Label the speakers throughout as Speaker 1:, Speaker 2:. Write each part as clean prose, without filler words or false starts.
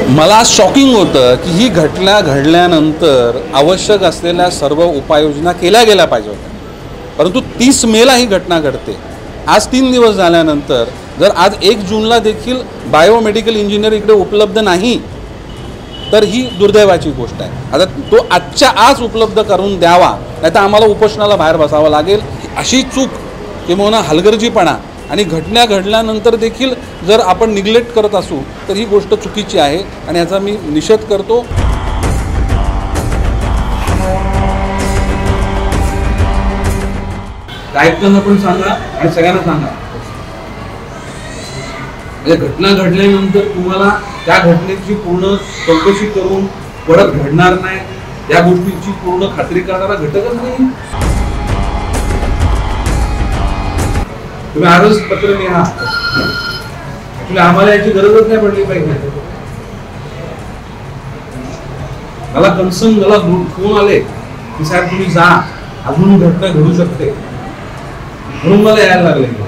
Speaker 1: मला शॉकिंग होतं की ही घटना घडल्यानंतर आवश्यक असलेल्या सर्व उपाययोजना केल्या गेल्या पाहिजे होत्या, परंतु 30 मेला ही घटना घडते। आज 3 दिवस झाल्यानंतर जर आज 1 जूनला देखील बायोमेडिकल इंजिनियर इकडे उपलब्ध नाही तर ही दुर्दैवाची गोष्ट आहे। आता तो आजच्या आज उपलब्ध करून द्यावा, नाहीतर आम्हाला उपोषणाला बाहेर बसावं लागेल। अशी चूक किंवा हलगर्जीपणा आणि घटना घडल्यानंतर देखील जर आपण निग्लेक्ट करत असू तर ही गोष्ट चुकीची आहे आणि याचा मी निषेध करतो। आयुक्तांना पण सांगा आणि सगळ्यांना सांगा, घटना घडल्यानंतर तुम्हाला त्या घटनेची पूर्ण चौकशी करून परत घडणार नाही या गोष्टीची पूर्ण खात्री करणारा घटकच नाही। तुम्ही आरज पत्र लिहा, तुम्ही आम्हाला याची गरजच नाही पडली पाहिजे। मला कन्सर्न मला फोन आले की साहेब तुम्ही जा, अजून घटना घडू शकते, म्हणून मला यायला लागले।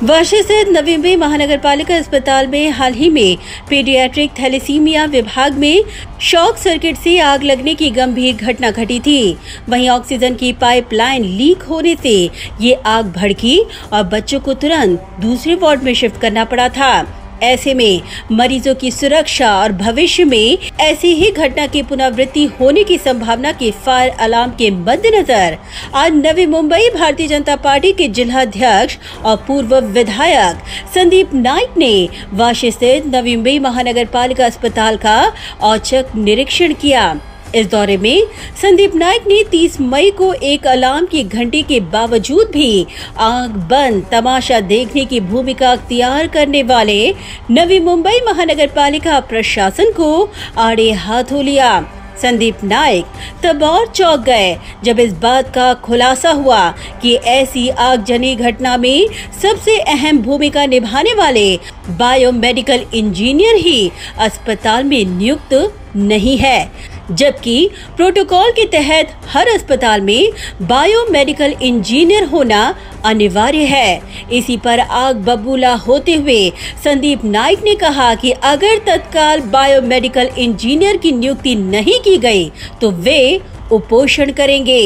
Speaker 2: वाशी स्थित नवी मुंबई महानगरपालिका अस्पताल में हाल ही में पीडियाट्रिक थैलेसीमिया विभाग में शॉक सर्किट से आग लगने की गंभीर घटना घटी थी। वहीं ऑक्सीजन की पाइपलाइन लीक होने से ये आग भड़की और बच्चों को तुरंत दूसरे वार्ड में शिफ्ट करना पड़ा था। ऐसे में मरीजों की सुरक्षा और भविष्य में ऐसी ही घटना की पुनरावृत्ति होने की संभावना के फायर अलार्म के मद्देनजर आज नवी मुंबई भारतीय जनता पार्टी के जिलाध्यक्ष और पूर्व विधायक संदीप नाइक ने वाशी स्थित नवी मुंबई महानगर पालिका अस्पताल का औचक निरीक्षण किया। इस दौरे में संदीप नाइक ने 30 मई को एक अलार्म की घंटी के बावजूद भी आंख बंद तमाशा देखने की भूमिका अख्तियार करने वाले नवी मुंबई महानगर पालिका प्रशासन को आड़े हाथों लिया। संदीप नाइक तब और चौंक गए जब इस बात का खुलासा हुआ कि ऐसी आगजनी घटना में सबसे अहम भूमिका निभाने वाले बायोमेडिकल इंजीनियर ही अस्पताल में नियुक्त नहीं है, जबकि प्रोटोकॉल के तहत हर अस्पताल में बायोमेडिकल इंजीनियर होना अनिवार्य है। इसी पर आग बबूला होते हुए संदीप नाइक ने कहा कि अगर तत्काल बायोमेडिकल इंजीनियर की नियुक्ति नहीं की गई तो वे उपोषण करेंगे।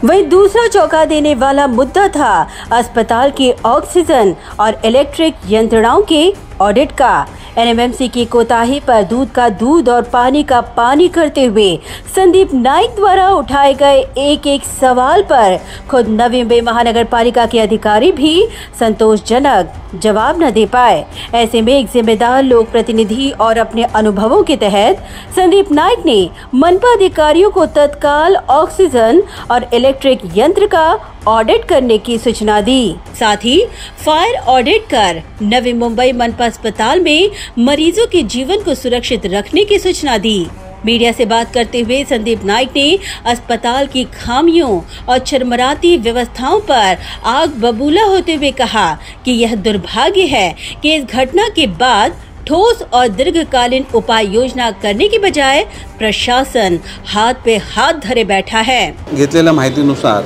Speaker 2: वहीं दूसरा चौंका देने वाला मुद्दा था अस्पताल के ऑक्सीजन और इलेक्ट्रिक यंत्रणाओं के ऑडिट का। एनएमएमसी की कोताही पर दूध का दूध और पानी का पानी करते हुए संदीप नाइक द्वारा उठाए गए एक एक सवाल पर खुद नवी मुंबई महानगर पालिका के अधिकारी भी संतोषजनक जवाब न दे पाए। ऐसे में एक जिम्मेदार लोक प्रतिनिधि और अपने अनुभवों के तहत संदीप नाइक ने मनपा अधिकारियों को तत्काल ऑक्सीजन और इलेक्ट्रिक यंत्र का ऑडिट करने की सूचना दी। साथ ही फायर ऑडिट कर नवी मुंबई मनपा अस्पताल में मरीजों के जीवन को सुरक्षित रखने की सूचना दी। मीडिया से बात करते हुए संदीप नाइक ने अस्पताल की खामियों और चरमराती व्यवस्थाओं पर आग बबूला होते हुए कहा कि यह दुर्भाग्य है कि इस घटना के बाद ठोस और दीर्घकालीन उपाय योजना करने की बजाय प्रशासन हाथ पे हाथ धरे बैठा है।
Speaker 1: घेतलेल्या माहितीनुसार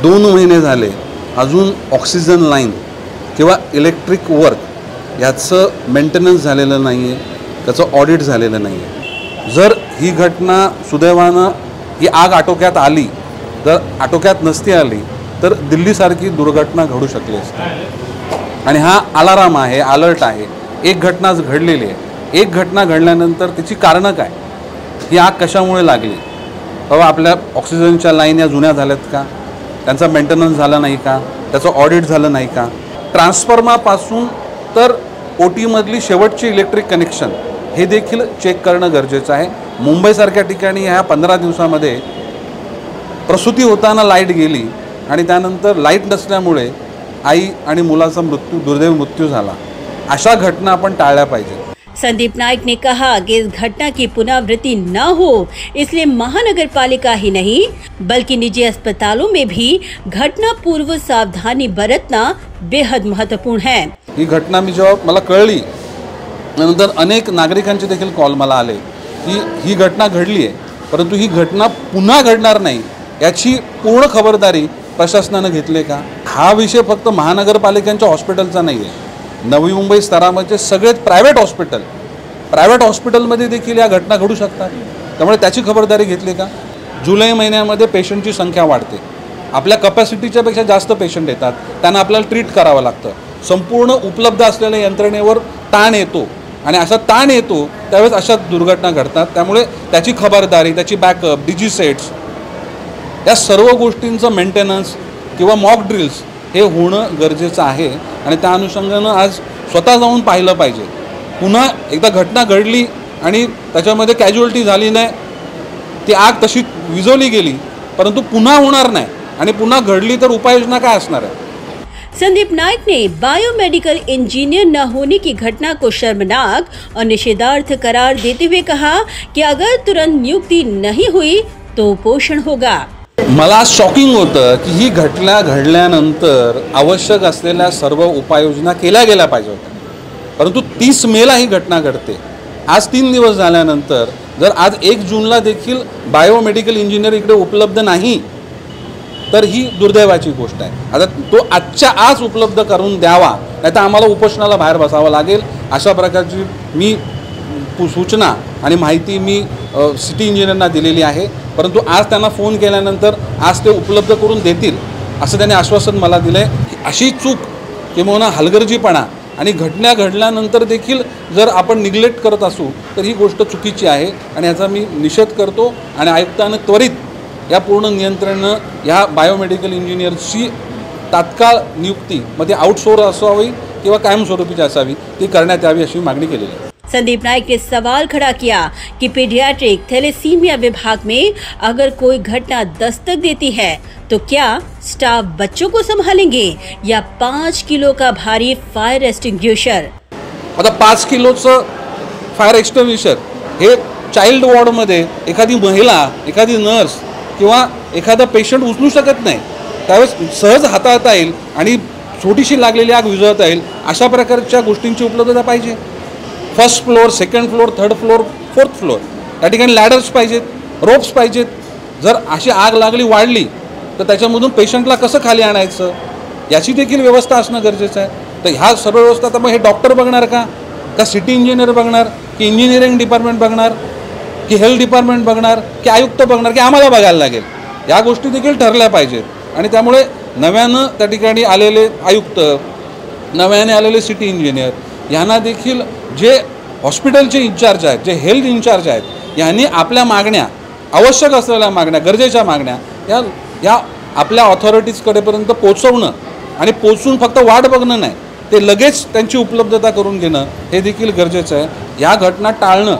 Speaker 1: 2 महिने झाले अजून ऑक्सिजन लाईन किंवा इलेक्ट्रिक वर्क याचं मेंटेनन्स झालेलं नाही आहे, त्याचं ऑडिट झालेलं नाही आहे। जर ही घटना सुदैवानं ही आग आटोक्यात आली, जर आटोक्यात नसती आली तर दिल्लीसारखी दुर्घटना घडू शकली असती। आणि हा अलार्म आहे, अलर्ट आहे। एक घटना घडलेली आहे, एक घटना घडल्यानंतर त्याची कारणं काय, ही आग कशामुळे लागली, बाबा आपल्या ऑक्सिजनच्या लाईन या जुन्या झाल्यात का, त्यांचा मेंटेनन्स झाला नाही का, त्याचं ऑडिट झालं नाही का, ट्रान्सफॉर्मरपासून तर ओटीमधली शेवटची इलेक्ट्रिक कनेक्शन हे देखील चेक करणं गरजेचं आहे। मुंबईसारख्या ठिकाणी ह्या 15 दिवसामध्ये प्रसूती होताना लाईट गेली आणि त्यानंतर लाईट नसल्यामुळे आई आणि मुलाचा दुर्दैवी मृत्यू झाला, अशा घटना आपण टाळल्या पाहिजे।
Speaker 2: संदीप नाइक ने कहा कि इस घटना की पुनरावृत्ति न हो, इसलिए महानगर पालिका ही नहीं बल्कि निजी अस्पतालों में भी घटना पूर्व सावधानी बरतना बेहद महत्वपूर्ण है।
Speaker 1: ही घटना मी जेव्हा मला कळली नंतर अनेक नागरिकांचे देखील कॉल मला आले की ही घटना घडली आहे, परंतु ही घटना पुन्हा घडणार नाही याची पूर्ण खबरदारी प्रशासनाने घेतली का? हा विषय फक्त महानगरपालिकांच्या हॉस्पिटलचा नाही आहे, नवी मुंबई स्तरामध्ये सगळेच प्रायव्हेट हॉस्पिटलमध्ये देखील या घटना घडू शकतात, त्यामुळे त्याची खबरदारी घेतली का? जुलै महिन्यामध्ये पेशंटची संख्या वाढते, आपल्या कॅपॅसिटीच्या पेक्षा जास्त पेशंट येतात, त्यांना आपल्याला ट्रीट करावं लागतं, संपूर्ण उपलब्ध असलेल्या यंत्रणेवर ताण येतो आणि असा ताण येतो त्यावेळेस अशा दुर्घटना घडतात। त्यामुळे त्याची खबरदारी, त्याची बॅकअप, डीजी सेट्स या सर्व गोष्टींचं मेंटेनन्स किंवा मॉक ड्रिल्स हे होणं गरजेचं आहे आणि त्या अनुषंगानं आज स्वतः जाऊन पाहिलं पाहिजे। पुन्हा एकदा घटना घडली आणि त्याच्यामध्ये कॅज्युअल्टी झाली नाही, ती आग तशी विझवली गेली, परंतु पुन्हा होणार नाही आणि पुन्हा घडली तर उपाययोजना काय असणार आहे?
Speaker 2: संदीप नाइक ने बायोमेडिकल इंजीनियर न होने की घटना को शर्मनाक और निषेधार्थ करार देते हुए कहा कि अगर तुरंत नियुक्ति नहीं हुई तो उपोषण होगा।
Speaker 1: मला शॉकिंग होतं की ही घटना घडल्यानंतर आवश्यक असलेल्या सर्व उपाययोजना केल्या गेल्या पाहिजे होत्या, परंतु 30 मेला ही घटना घडते। आज 3 दिवस झाल्यानंतर जर आज 1 जूनला देखील बायोमेडिकल इंजिनियर इकडे उपलब्ध नाही तर ही दुर्दैवाची गोष्ट आहे। आता तो आजच्या आज उपलब्ध करून द्यावा, नाहीतर आम्हाला उपोषणाला बाहेर बसावं लागेल, अशा प्रकारची मी सूचना आणि माहिती मी सिटी इंजिनियरना दिलेली आहे। परंतु आज त्यांना फोन केल्यानंतर आज ते उपलब्ध करून देतील असं त्यांनी आश्वासन मला दिलंय। अशी चूक किंवा हलगर्जीपणा आणि घटना घडल्यानंतर देखील जर आपण निग्लेक्ट करत असू तर ही गोष्ट चुकीची आहे आणि याचा मी निषेध करतो आणि आयुक्तांनी त्वरित या पूर्ण नियंत्रण या बायोमेडिकल इंजिनियरची तात्काळ नियुक्ती मध्ये आउटसोर्स असावी किंवा कायमस्वरूपीची असावी ती करण्यात यावी अशी मागणी केलेली आहे।
Speaker 2: संदीप नाइक ने सवाल खड़ा किया कि पीडियाट्रिक थैलेसीमिया विभाग में अगर कोई घटना दस्तक देती है तो क्या स्टाफ बच्चों को संभालेंगे या 5 किलो का भारी फायर एक्सटिंग्विशर?
Speaker 1: आता 5 किलोचं फायर एक्सटिंग्विशर हे चाइल्ड वॉर्डमध्ये एखादी महिला, एखादी नर्स किंवा एखादा पेशंट उचलू शकत नाही, त्यावेळेस सहज हाताळता येईल आणि छोटीशी लागलेली आग विझवता येईल अशा प्रकारच्या गोष्टींची उपलब्धता पाहिजे। First floor, second floor, third floor, fourth floor या ठिकाणी लॅडर्स पाहिजेत, रोप्स पाहिजेत। जर अशी आग लागली, वाढली तर त्याच्यामधून पेशंटला कसं खाली आणायचं याची देखील व्यवस्था असणं गरजेचं आहे। तर ह्या सर्व व्यवस्था तर मग हे डॉक्टर बघणार का सिटी इंजिनियर बघणार की इंजिनिअरिंग डिपार्टमेंट बघणार की हेल्थ डिपार्टमेंट बघणार की आयुक्त बघणार की आम्हाला बघायला लागेल? या गोष्टी देखील ठरल्या पाहिजेत आणि त्यामुळे नव्यानं त्या ठिकाणी आलेले आयुक्त, नव्याने आलेले सिटी इंजिनियर यांना देखील जे हॉस्पिटलचे इंचार्ज आहेत, जे हेल्थ इंचार्ज आहेत, यांनी आपल्या मागण्या, आवश्यक असलेल्या मागण्या, गरजेच्या मागण्या या आपल्या ऑथॉरिटीजकडेपर्यंत पोहोचवणं आणि पोहोचून फक्त वाट बघणं नाही, ते लगेच त्यांची उपलब्धता करून घेणं हे देखील गरजेचं आहे। या घटना टाळणं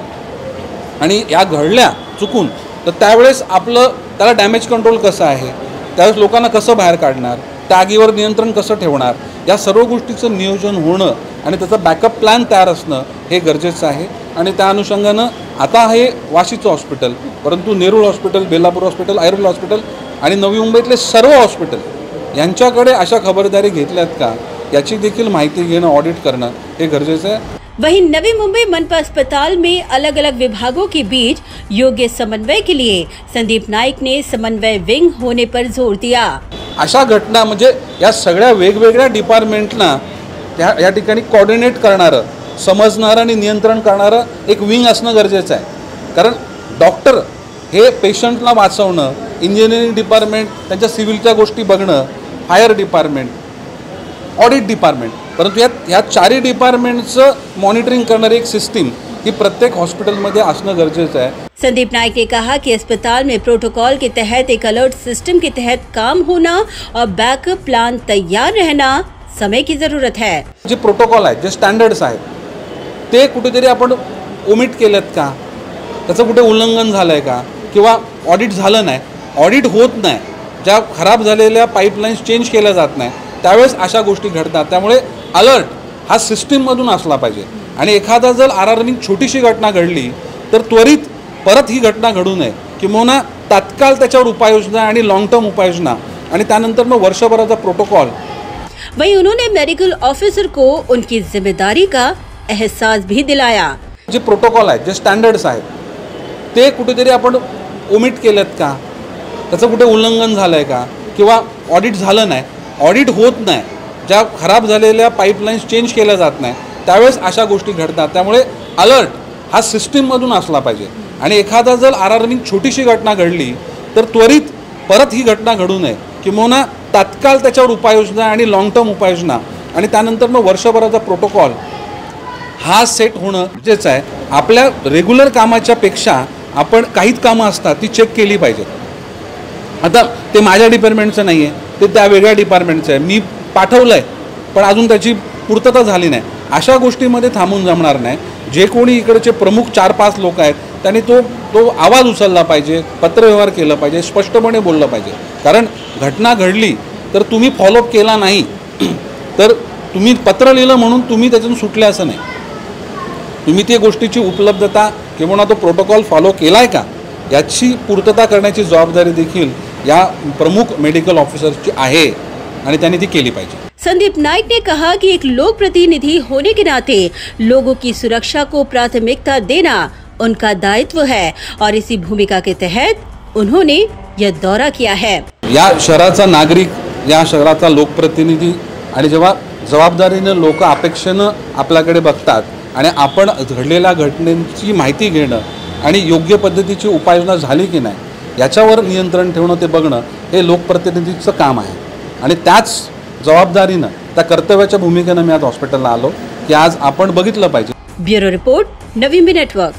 Speaker 1: आणि या घडल्या चुकून तर त्यावेळेस आपलं त्याला डॅमेज कंट्रोल कसं आहे, त्यावेळेस लोकांना कसं बाहेर काढणार, त्या आगीवर नियंत्रण कसं ठेवणार, या सर्व गोष्टीचं नियोजन होणं आणि त्याचा बॅकअप प्लॅन तयार असणं हे गरजेचं आहे। आणि त्या अनुषंगानं आता हे वाशीचं हॉस्पिटल, परंतु Nerul hospital, Belapur hospital, Airoli hospital आणि नवी मुंबईतले सर्व हॉस्पिटल यांच्याकडे अशा खबरदारी घेतल्यात का याची देखील माहिती घेणं, ऑडिट करणं हे गरजेचं आहे।
Speaker 2: वहीं नवी मुंबई मनपा अस्पताल में अलग अलग विभागों के बीच योग्य समन्वय के लिए संदीप नाइक ने समन्वय विंग होने पर जोर दिया।
Speaker 1: अशा घटना म्हणजे या सगळ्या वेगवेगळ्या डिपार्टमेंटना या ठिकाणी कोऑर्डिनेट करणारं, समजणारं आणि नियंत्रण करणारं एक विंग असणं गरजेचं आहे। कारण डॉक्टर हे पेशंटला वाचवणं, इंजिनिअरिंग डिपार्टमेंट त्यांच्या सिव्हिलच्या गोष्टी बघणं, फायर डिपार्टमेंट, ऑडिट डिपार्टमेंट, परंतु या चारही डिपार्टमेंटचं मॉनिटरिंग करणारी एक सिस्टीम ही प्रत्येक हॉस्पिटलमध्ये असणं गरजेचं आहे।
Speaker 2: संदीप नाइक ने कहा कि अस्पताल में प्रोटोकॉल के तहत एक अलर्ट सिस्टम के तहत काम होना और बैकअप प्लान तैयार रहना समय की जरूरत है।
Speaker 1: जे प्रोटोकॉल आहेत, जे स्टँडर्ड्स आहेत, ते कुठेतरी आपण ओमिट केलेत का, त्याचं कुठे उल्लंघन झालं आहे का, किंवा ऑडिट झालं नाही, ऑडिट होत नाही, ज्या खराब झालेल्या पाईपलाईन्स चेंज केल्या जात नाही, त्यावेळेस अशा गोष्टी घडतात. त्यामुळे अलर्ट हा सिस्टीममधून असला पाहिजे आणि एखादा जर अलार्मिंग छोटीशी घटना घडली तर त्वरित परत ही घटना घडू नये, किंवा तात्काळ त्याच्यावर उपाययोजना आणि लॉन्ग टर्म उपाययोजना आणि त्यानंतर मग वर्षभराचा प्रोटोकॉल.
Speaker 2: वहीं उन्होंने मेडिकल ऑफिसर को उनकी जिम्मेदारी का एहसास भी दिलाया.
Speaker 1: जे प्रोटोकॉल आहेत, जे स्टँडर्ड्स आहेत, ते कुठेतरी आपण ओमिट केलेत का, त्याचं कुठे उल्लंघन झालं आहे का, किंवा ऑडिट झालं नाही, ऑडिट होत नाही, ज्या खराब झालेल्या पाईपलाईन्स चेंज केल्या जात नाही, त्यावेळेस अशा गोष्टी घडतात. त्यामुळे अलर्ट हा सिस्टीममधून असला पाहिजे आणि एखादा जर अलार्मिंग छोटीशी घटना घडली तर त्वरित परत ही घटना घडू नये, किंवा तात्काळ त्याच्यावर उपाययोजना आणि लॉन्ग टर्म उपाययोजना आणि त्यानंतर मग वर्षभराचा प्रोटोकॉल हा सेट होणं गरजेचं आहे. आपल्या रेग्युलर कामाच्या पेक्षा आपण काहीच कामं असतात ती चेक केली पाहिजेत. आता ते माझ्या डिपार्टमेंटचं नाही आहे, ते त्या वेगळ्या डिपार्टमेंटचं आहे, मी पाठवलं आहे पण अजून त्याची पूर्तता झाली नाही, अशा गोष्टीमध्ये थांबून जमणार नाही. जे कोणी इकडचे प्रमुख 4-5 लोक आहेत त्यांनी तो आवाज उचलला पाहिजे, पत्रव्यवहार केलं पाहिजे, स्पष्टपणे बोललं पाहिजे. कारण घटना घडली तर तुम्ही फॉलोअप केला नाही तर तुम्ही पत्र लिहिलं म्हणून तुम्ही त्यातून सुटले असं नाही. तुम्ही ती गोष्टीची उपलब्धता किंवा तो प्रोटोकॉल फॉलो केला आहे का याची पूर्तता करण्याची जबाबदारी देखील या प्रमुख मेडिकल ऑफिसर्सची आहे आणि त्यांनी ती केली पाहिजे.
Speaker 2: संदीप नाइक ने कहा कि एक लोक प्रतिनिधि होने के नाते लोगों की सुरक्षा को प्राथमिकता देना उनका दायित्व है और इसी भूमिका के तहत उन्होंने यह दौरा किया है.
Speaker 1: या शहराचा नागरिक, या शहराचा लोकप्रतिनिधी आणि जेव्हा जबाबदारीनं लोक अपेक्षेनं आपल्याकडे बघतात आणि आपण घडलेल्या घटनेची माहिती घेणं आणि योग्य पद्धतीची उपाययोजना झाली की नाही याच्यावर नियंत्रण ठेवणं, ते बघणं हे लोकप्रतिनिधीचं काम आहे. आणि त्याच जबाबदारीनं, त्या कर्तव्याच्या भूमिकेनं मी आज हॉस्पिटलला आलो की आज आपण बघितलं पाहिजे.
Speaker 2: ब्युरो रिपोर्ट, नवी मी नेटवर्क.